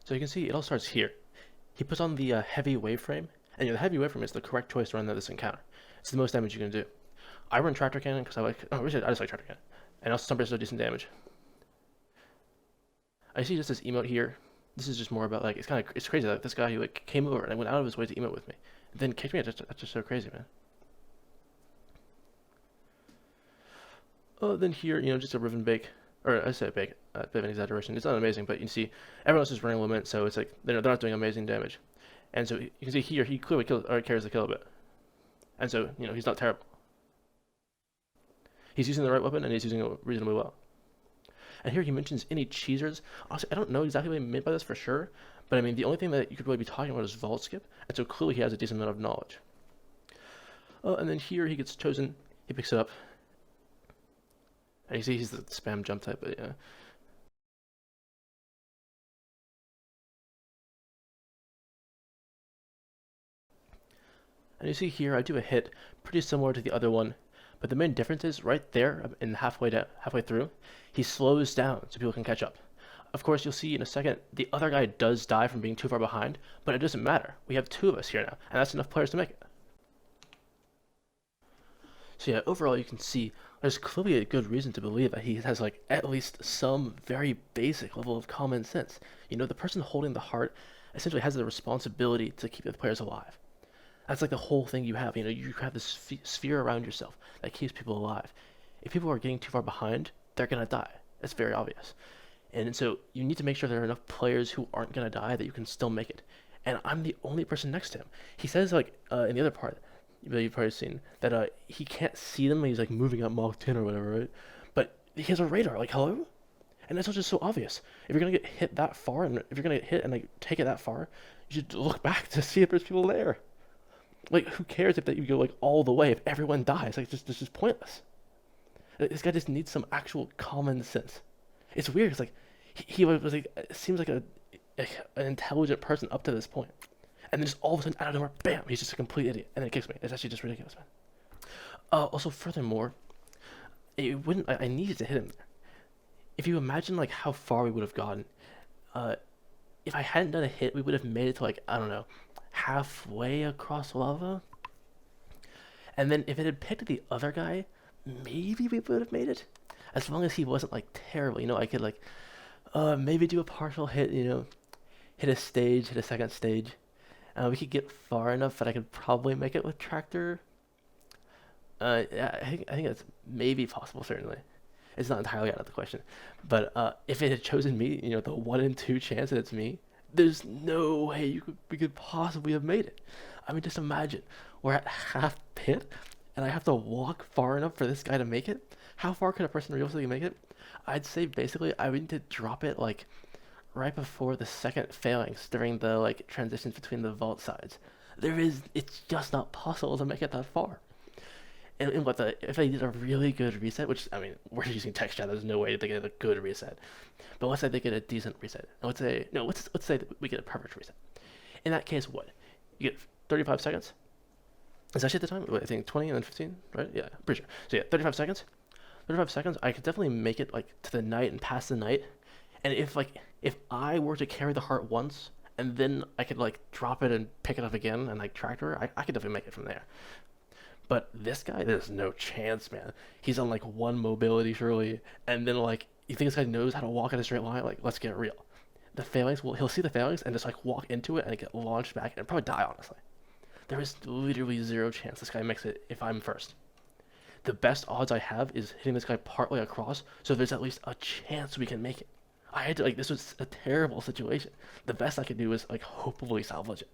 So you can see it all starts here. He puts on the heavy wave frame, and the heavy wave frame is the correct choice to run this encounter. It's the most damage you can do. I run Tractor Cannon because I just like Tractor Cannon. And also Sunburst does decent damage. I see just this emote here. This is just more about like, it's crazy. Like this guy who like came over and went out of his way to emote with me. And then kicked me. That's just so crazy, man. Oh, then here, just a Riven Bake. Or I say bake, a bit of an exaggeration. It's not amazing, but you see, everyone else is running Lament, so it's like they're not doing amazing damage. And so you can see here, he clearly carries the kill a bit. And so, he's not terrible. He's using the right weapon, and he's using it reasonably well. And here he mentions any cheesers. Honestly, I don't know exactly what he meant by this for sure, but I mean, the only thing that you could really be talking about is Vault Skip, and so clearly he has a decent amount of knowledge. Oh, and then here he gets chosen, he picks it up, and you see he's the spam jump type, but yeah. And you see here, I do a hit pretty similar to the other one, but the main difference is right there, in halfway through, he slows down so people can catch up. Of course, you'll see in a second, the other guy does die from being too far behind, but it doesn't matter. We have two of us here now, and that's enough players to make it. So yeah, overall you can see there's clearly a good reason to believe that he has like at least some very basic level of common sense. The person holding the heart essentially has the responsibility to keep the players alive. That's like the whole thing you have. You have this sphere around yourself that keeps people alive. If people are getting too far behind, they're gonna die. It's very obvious. And so you need to make sure there are enough players who aren't gonna die that you can still make it. And I'm the only person next to him. He says like in the other part that you've probably seen that he can't see them. He's like moving up Mach 10 or whatever, right? But he has a radar. Like hello. And that's just so obvious. If you're gonna get hit that far, and if you're gonna get hit and like take it that far, you should look back to see if there's people there. Like, who cares if that you go like all the way if everyone dies? Like, this is just pointless. This guy just needs some actual common sense. It's weird. It's like he was like seems like an intelligent person up to this point, and then just all of a sudden out of nowhere, bam, he's just a complete idiot, and then he kicks me. It's actually just ridiculous, man. Also, furthermore, it wouldn't. I needed to hit him there. If you imagine like how far we would have gotten, uh, if I hadn't done a hit, we would have made it to like I don't know, halfway across lava. And then if it had picked the other guy, maybe we would have made it. As long as he wasn't like terrible, I could like maybe do a partial hit, hit a stage, hit a second stage. We could get far enough that I could probably make it with Tractor. Yeah, I think that's maybe possible. Certainly, it's not entirely out of the question. But if it had chosen me, the 1 in 2 chance that it's me, there's no way we could possibly have made it. I mean, just imagine we're at half pit, and I have to walk far enough for this guy to make it. How far could a person realistically make it? I'd say basically I would need to drop it like right before the second phalanx during the like transitions between the vault sides. It's just not possible to make it that far. And if they did a really good reset, which I mean, we're using text chat, there's no way they get a good reset. But let's say they get a decent reset. And let's say that we get a perfect reset. In that case, what? You get 35 seconds. Is actually at the time? I think 20 and then 15, right? Yeah, pretty sure. So yeah, 35 seconds. 35 seconds. I could definitely make it like to the night and past the night. And if I were to carry the heart once and then I could like drop it and pick it up again and like Tractor, I could definitely make it from there. But this guy, there's no chance, man. He's on like one mobility surely, and then like you think this guy knows how to walk in a straight line? Like, let's get real. He'll see the phalanx and just like walk into it and get launched back and probably die. Honestly, there is literally zero chance this guy makes it if I'm first. The best odds I have is hitting this guy partly across, so there's at least a chance we can make it. I had to like this was a terrible situation. The best I could do is like hopefully salvage it.